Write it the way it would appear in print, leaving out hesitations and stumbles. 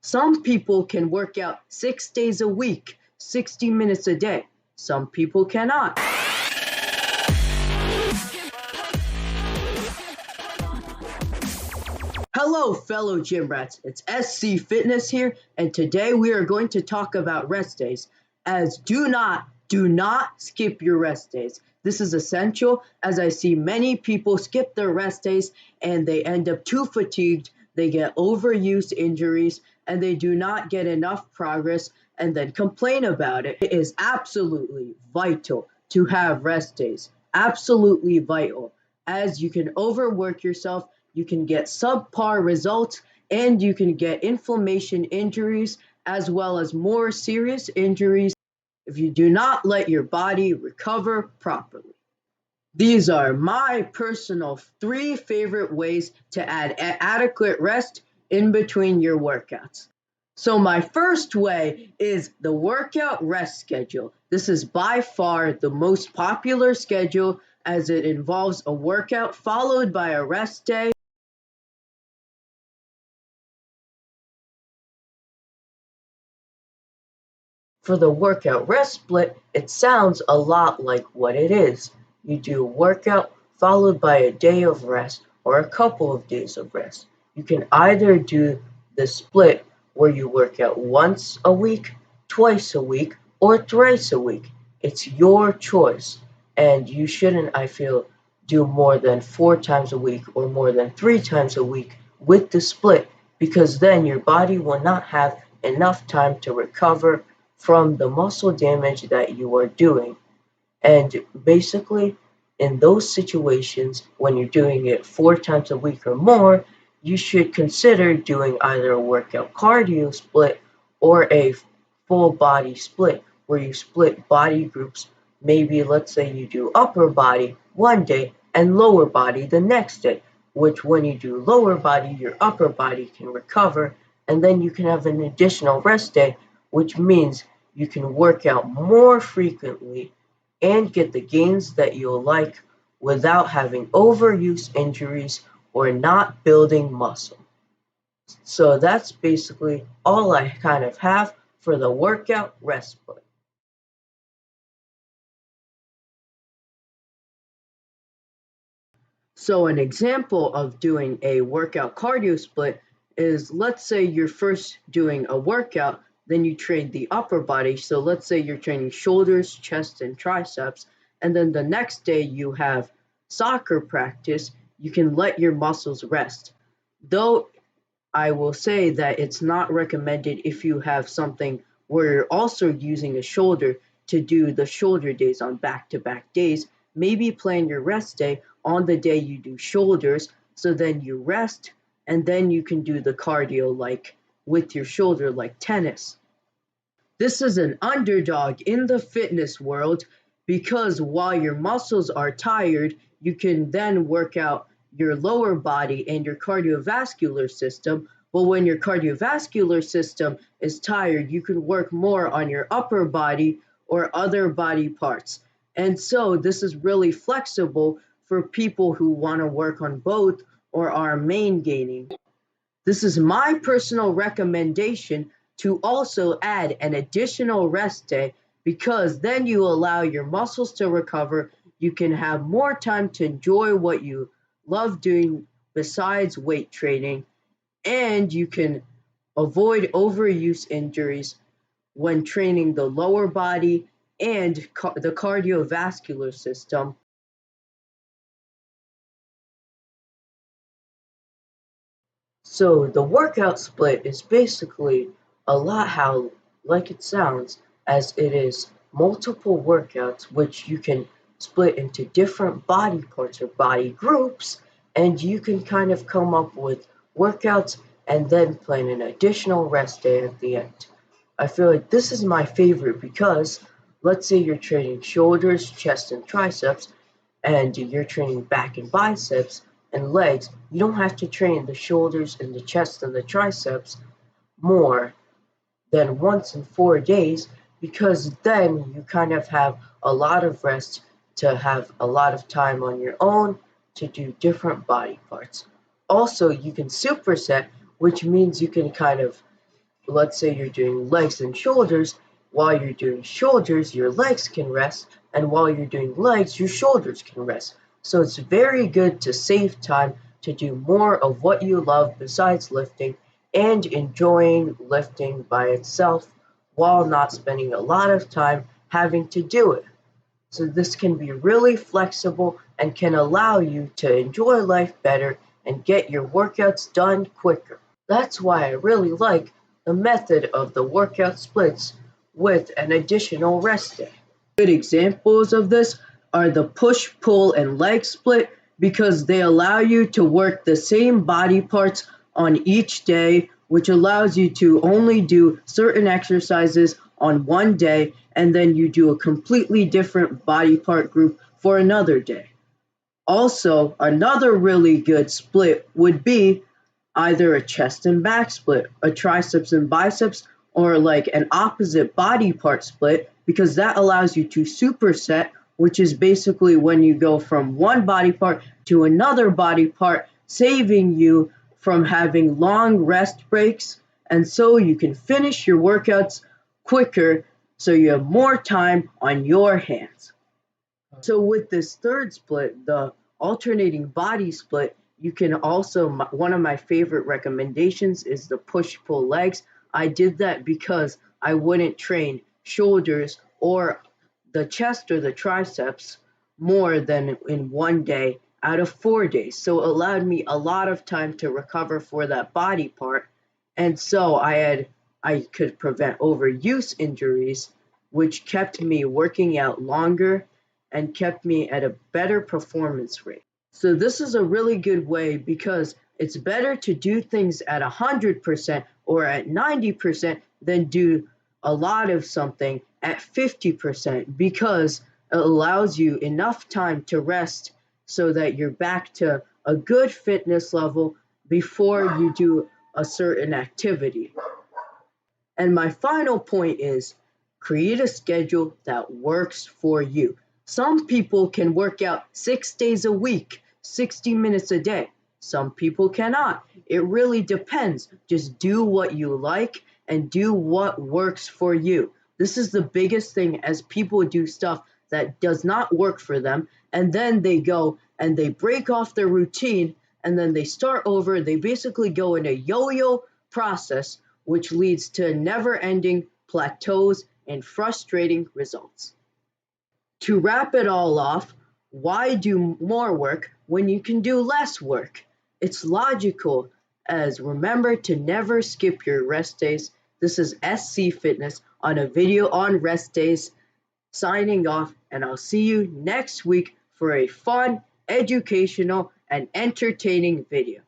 Some people can work out 6 days a week, 60 minutes a day. Some people cannot. Hello, fellow gym rats. It's SC Fitness here, and today we are going to talk about rest days. As do not skip your rest days. This is essential as I see many people skip their rest days and they end up too fatigued, they get overuse injuries, and they do not get enough progress and then complain about it. It is absolutely vital to have rest days. Absolutely vital, as you can overwork yourself, you can get subpar results, and you can get inflammation injuries as well as more serious injuries if you do not let your body recover properly. These are my personal 3 favorite ways to add adequate rest in between your workouts. So, my first way is the workout rest schedule. This is by far the most popular schedule as it involves a workout followed by a rest day. For the workout rest split, it sounds a lot like what it is. You do a workout followed by a day of rest or a couple of days of rest. You can either do the split where you work out once a week, twice a week, or thrice a week. It's your choice. And you shouldn't, I feel, do more than 4 times a week or more than 3 times a week with the split because then your body will not have enough time to recover from the muscle damage that you are doing. And basically, in those situations, when you're doing it 4 times a week or more, you should consider doing either a workout cardio split or a full body split, where you split body groups. Maybe let's say you do upper body one day and lower body the next day, which when you do lower body, your upper body can recover, and then you can have an additional rest day, which means you can work out more frequently and get the gains that you'll like without having overuse injuries or not building muscle. So that's basically all I kind of have for the workout rest split. So an example of doing a workout cardio split is, let's say you're first doing a workout, then you train the upper body. So let's say you're training shoulders, chest, and triceps, and then the next day you have soccer practice, you can let your muscles rest. Though I will say that it's not recommended if you have something where you're also using a shoulder to do the shoulder days on back to back days. Maybe plan your rest day on the day you do shoulders, so then you rest and then you can do the cardio like with your shoulder, like tennis. This is an underdog in the fitness world because while your muscles are tired, you can then work out your lower body and your cardiovascular system. But when your cardiovascular system is tired, you can work more on your upper body or other body parts. And so this is really flexible for people who want to work on both or are main gaining. This is my personal recommendation to also add an additional rest day because then you allow your muscles to recover. You can have more time to enjoy what you love doing besides weight training, and you can avoid overuse injuries when training the lower body and the cardiovascular system. So the workout split is basically a lot how like it sounds, as it is multiple workouts which you can split into different body parts or body groups, and you can kind of come up with workouts and then plan an additional rest day at the end. I feel like this is my favorite because let's say you're training shoulders, chest, and triceps, and you're training back and biceps and legs, you don't have to train the shoulders and the chest and the triceps more than once in 4 days because then you kind of have a lot of rest to have a lot of time on your own to do different body parts. Also, you can superset, which means you can kind of let's say you're doing legs and shoulders, while you're doing shoulders, your legs can rest, and while you're doing legs, your shoulders can rest. So it's very good to save time to do more of what you love besides lifting and enjoying lifting by itself while not spending a lot of time having to do it. So this can be really flexible and can allow you to enjoy life better and get your workouts done quicker. That's why I really like the method of the workout splits with an additional rest day. Good examples of this are the push, pull, and leg split because they allow you to work the same body parts on each day, which allows you to only do certain exercises on one day and then you do a completely different body part group for another day. Also, another really good split would be either a chest and back split, a triceps and biceps, or like an opposite body part split, because that allows you to superset, which is basically when you go from one body part to another body part, saving you from having long rest breaks. And so you can finish your workouts quicker, so you have more time on your hands. So with this third split, the alternating body split, you can also, one of my favorite recommendations is the push-pull legs. I did that because I wouldn't train shoulders or the chest or the triceps more than in one day out of 4 days. So it allowed me a lot of time to recover for that body part. And so I could prevent overuse injuries, which kept me working out longer and kept me at a better performance rate. So this is a really good way because it's better to do things at 100% or at 90% than do a lot of something at 50% because it allows you enough time to rest so that you're back to a good fitness level before you do a certain activity. And my final point is create a schedule that works for you. Some people can work out 6 days a week, 60 minutes a day. Some people cannot. It really depends. Just do what you like and do what works for you. This is the biggest thing as people do stuff that does not work for them, and then they go and they break off their routine and then they start over. They basically go in a yo-yo process which leads to never-ending plateaus and frustrating results. To wrap it all off, why do more work when you can do less work? It's logical, as remember to never skip your rest days. This is SC Fitness on a video on rest days, signing off, and I'll see you next week for a fun, educational, and entertaining video.